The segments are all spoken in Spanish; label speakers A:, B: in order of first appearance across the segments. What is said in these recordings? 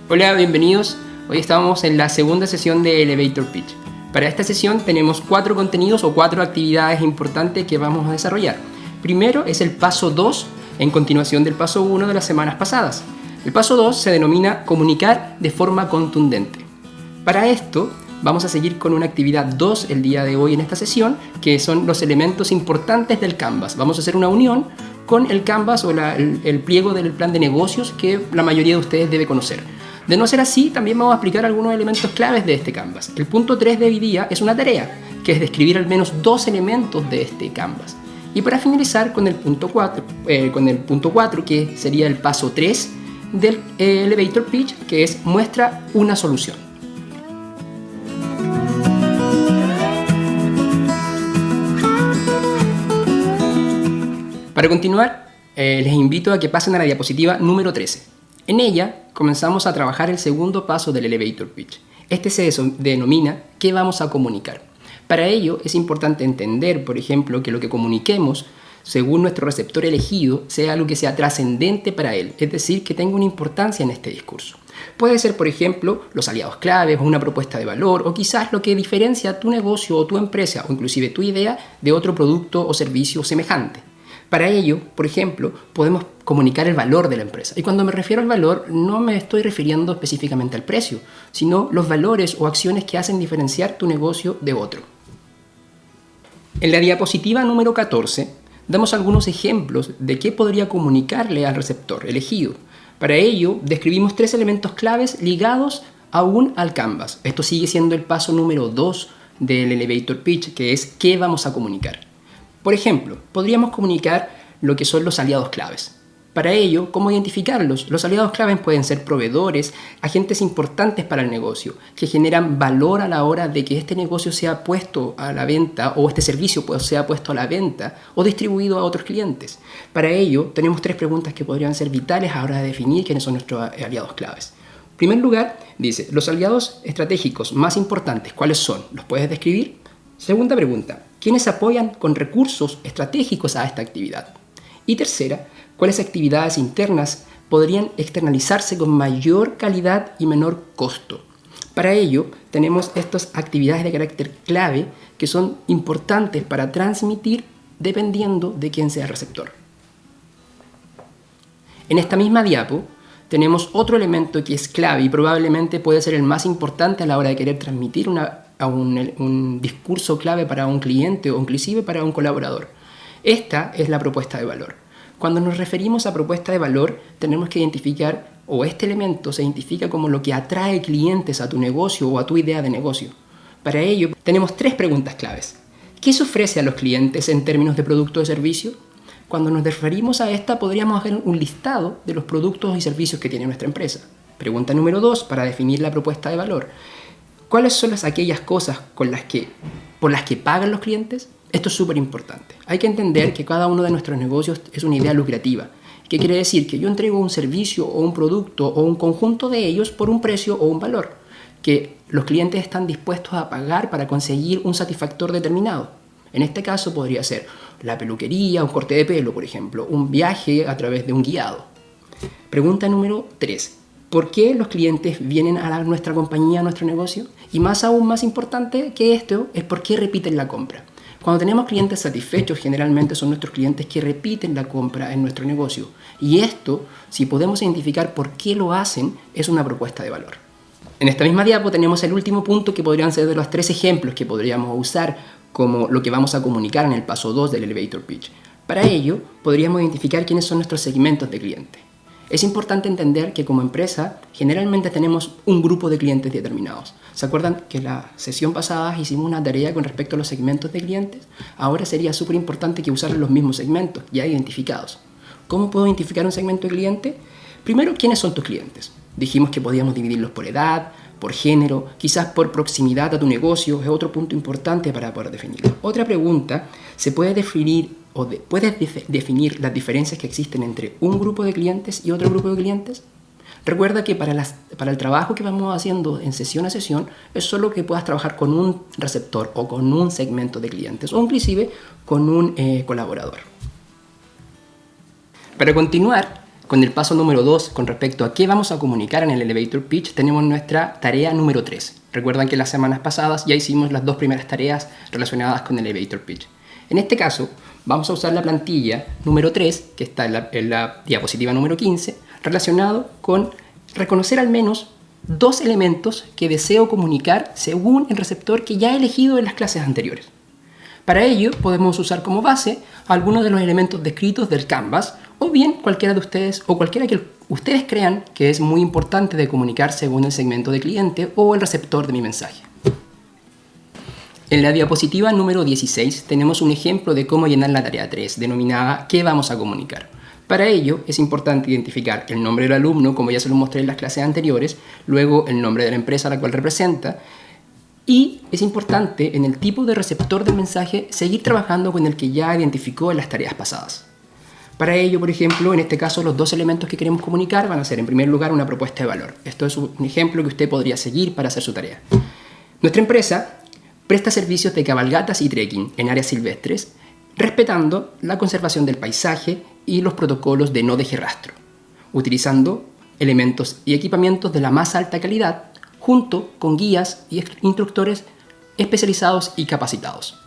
A: Hola, bienvenidos. Hoy estamos en la segunda sesión de Elevator Pitch. Para esta sesión tenemos 4 contenidos o 4 actividades importantes que vamos a desarrollar. Primero es el paso 2, en continuación del paso 1 de las semanas pasadas. El paso 2 se denomina comunicar de forma contundente. Para esto vamos a seguir con una actividad 2 el día de hoy en esta sesión, que son los elementos importantes del Canvas. Vamos a hacer una unión con el Canvas o el pliego del plan de negocios que la mayoría de ustedes debe conocer. De no ser así, también vamos a explicar algunos elementos claves de este Canvas. El punto 3 de hoy día es una tarea, que es describir al menos 2 elementos de este Canvas. Y para finalizar con el punto 4, que sería el paso 3 del Elevator Pitch, que es muestra una solución. Para continuar, les invito a que pasen a la diapositiva número 13. En ella comenzamos a trabajar el segundo paso del Elevator Pitch. Este se denomina ¿qué vamos a comunicar? Para ello es importante entender, por ejemplo, que lo que comuniquemos, según nuestro receptor elegido, sea algo que sea trascendente para él, es decir, que tenga una importancia en este discurso. Puede ser, por ejemplo, los aliados claves o una propuesta de valor, o quizás lo que diferencia tu negocio o tu empresa, o inclusive tu idea, de otro producto o servicio semejante. Para ello, por ejemplo, podemos comunicar el valor de la empresa. Y cuando me refiero al valor, no me estoy refiriendo específicamente al precio, sino los valores o acciones que hacen diferenciar tu negocio de otro. En la diapositiva número 14, damos algunos ejemplos de qué podría comunicarle al receptor elegido. Para ello, describimos 3 elementos claves ligados aún al Canvas. Esto sigue siendo el paso número 2 del Elevator Pitch, que es ¿qué vamos a comunicar? Por ejemplo, podríamos comunicar lo que son los aliados claves. Para ello, ¿cómo identificarlos? Los aliados claves pueden ser proveedores, agentes importantes para el negocio, que generan valor a la hora de que este negocio sea puesto a la venta o este servicio sea puesto a la venta o distribuido a otros clientes. Para ello, tenemos 3 preguntas que podrían ser vitales a la hora de definir quiénes son nuestros aliados claves. En primer lugar, dice, los aliados estratégicos más importantes, ¿cuáles son? ¿Los puedes describir? Segunda pregunta, ¿quiénes apoyan con recursos estratégicos a esta actividad? Y tercera, ¿cuáles actividades internas podrían externalizarse con mayor calidad y menor costo? Para ello, tenemos estas actividades de carácter clave que son importantes para transmitir dependiendo de quién sea el receptor. En esta misma diapo, tenemos otro elemento que es clave y probablemente puede ser el más importante a la hora de querer transmitir un discurso clave para un cliente o inclusive para un colaborador. Esta es la propuesta de valor. Cuando nos referimos a propuesta de valor, tenemos que identificar, o este elemento se identifica como lo que atrae clientes a tu negocio o a tu idea de negocio. Para ello, tenemos 3 preguntas claves. ¿Qué se ofrece a los clientes en términos de producto o servicio? Cuando nos referimos a esta, podríamos hacer un listado de los productos y servicios que tiene nuestra empresa. Pregunta número 2, para definir la propuesta de valor. ¿Cuáles son aquellas cosas por las que pagan los clientes? Esto es súper importante. Hay que entender que cada uno de nuestros negocios es una idea lucrativa. ¿Qué quiere decir? Que yo entrego un servicio o un producto o un conjunto de ellos por un precio o un valor que los clientes están dispuestos a pagar para conseguir un satisfactor determinado. En este caso podría ser la peluquería, un corte de pelo, por ejemplo, un viaje a través de un guiado. Pregunta número 3. ¿Por qué los clientes vienen a nuestra compañía, a nuestro negocio? Y aún más importante que esto es por qué repiten la compra. Cuando tenemos clientes satisfechos, generalmente son nuestros clientes que repiten la compra en nuestro negocio. Y esto, si podemos identificar por qué lo hacen, es una propuesta de valor. En esta misma diapo tenemos el último punto que podrían ser de los 3 ejemplos que podríamos usar como lo que vamos a comunicar en el paso 2 del Elevator Pitch. Para ello, podríamos identificar quiénes son nuestros segmentos de cliente. Es importante entender que como empresa generalmente tenemos un grupo de clientes determinados. ¿Se acuerdan que en la sesión pasada hicimos una tarea con respecto a los segmentos de clientes? Ahora sería súper importante que usaran los mismos segmentos ya identificados. ¿Cómo puedo identificar un segmento de cliente? Primero, ¿quiénes son tus clientes? Dijimos que podíamos dividirlos por edad, por género, quizás por proximidad a tu negocio, es otro punto importante para poder definirlo. Otra pregunta, ¿se puede definir puedes definir las diferencias que existen entre un grupo de clientes y otro grupo de clientes? Recuerda que para el trabajo que vamos haciendo en sesión a sesión es solo que puedas trabajar con un receptor o con un segmento de clientes o inclusive con un colaborador. Para continuar, Con el paso número 2, con respecto a qué vamos a comunicar en el elevator pitch, tenemos nuestra tarea número 3. Recuerdan que las semanas pasadas ya hicimos las 2 primeras tareas relacionadas con el elevator pitch. En este caso, vamos a usar la plantilla número 3, que está en la diapositiva número 15, relacionado con reconocer al menos 2 elementos que deseo comunicar según el receptor que ya he elegido en las clases anteriores. Para ello, podemos usar como base algunos de los elementos descritos del Canvas, o bien cualquiera de ustedes, o cualquiera que ustedes crean que es muy importante de comunicar según el segmento de cliente o el receptor de mi mensaje. En la diapositiva número 16 tenemos un ejemplo de cómo llenar la tarea 3, denominada ¿qué vamos a comunicar? Para ello es importante identificar el nombre del alumno, como ya se lo mostré en las clases anteriores, luego el nombre de la empresa a la cual representa, y es importante en el tipo de receptor del mensaje seguir trabajando con el que ya identificó en las tareas pasadas. Para ello, por ejemplo, en este caso los 2 elementos que queremos comunicar van a ser en primer lugar una propuesta de valor. Esto es un ejemplo que usted podría seguir para hacer su tarea. Nuestra empresa presta servicios de cabalgatas y trekking en áreas silvestres, respetando la conservación del paisaje y los protocolos de no deje rastro, utilizando elementos y equipamientos de la más alta calidad, junto con guías y instructores especializados y capacitados.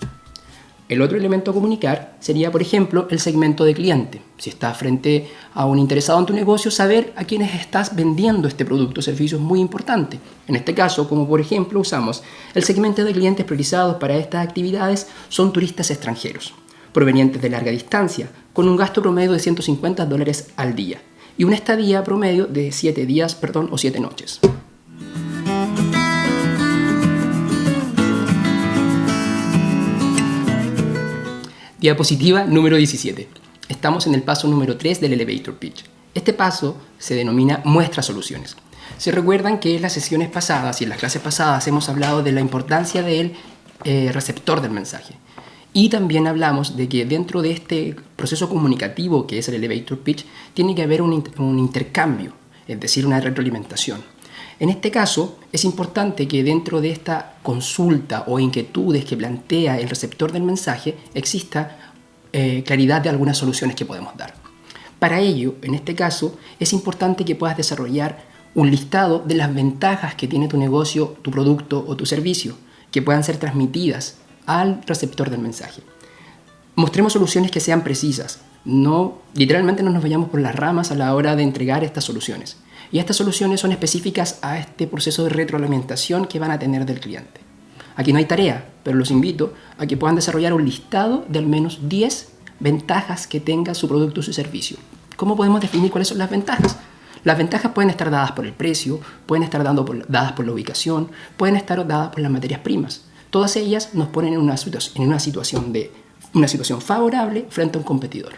A: El otro elemento a comunicar sería, por ejemplo, el segmento de cliente. Si estás frente a un interesado en tu negocio, saber a quiénes estás vendiendo este producto o servicio es muy importante. En este caso, como por ejemplo usamos el segmento de clientes priorizados para estas actividades, son turistas extranjeros, provenientes de larga distancia, con un gasto promedio de $150 al día y una estadía promedio de 7 días o 7 noches. Diapositiva número 17. Estamos en el paso número 3 del elevator pitch. Este paso se denomina muestra soluciones. Se recuerdan que en las sesiones pasadas y en las clases pasadas hemos hablado de la importancia del receptor del mensaje. Y también hablamos de que dentro de este proceso comunicativo que es el elevator pitch, tiene que haber un intercambio, es decir, una retroalimentación. En este caso, es importante que dentro de esta consulta o inquietudes que plantea el receptor del mensaje exista claridad de algunas soluciones que podemos dar. Para ello, en este caso, es importante que puedas desarrollar un listado de las ventajas que tiene tu negocio, tu producto o tu servicio, que puedan ser transmitidas al receptor del mensaje. Mostremos soluciones que sean precisas, literalmente no nos vayamos por las ramas a la hora de entregar estas soluciones. Y estas soluciones son específicas a este proceso de retroalimentación que van a tener del cliente. Aquí no hay tarea, pero los invito a que puedan desarrollar un listado de al menos 10 ventajas que tenga su producto o su servicio. ¿Cómo podemos definir cuáles son las ventajas? Las ventajas pueden estar dadas por el precio, pueden estar dadas por la ubicación, pueden estar dadas por las materias primas. Todas ellas nos ponen en una situación favorable frente a un competidor.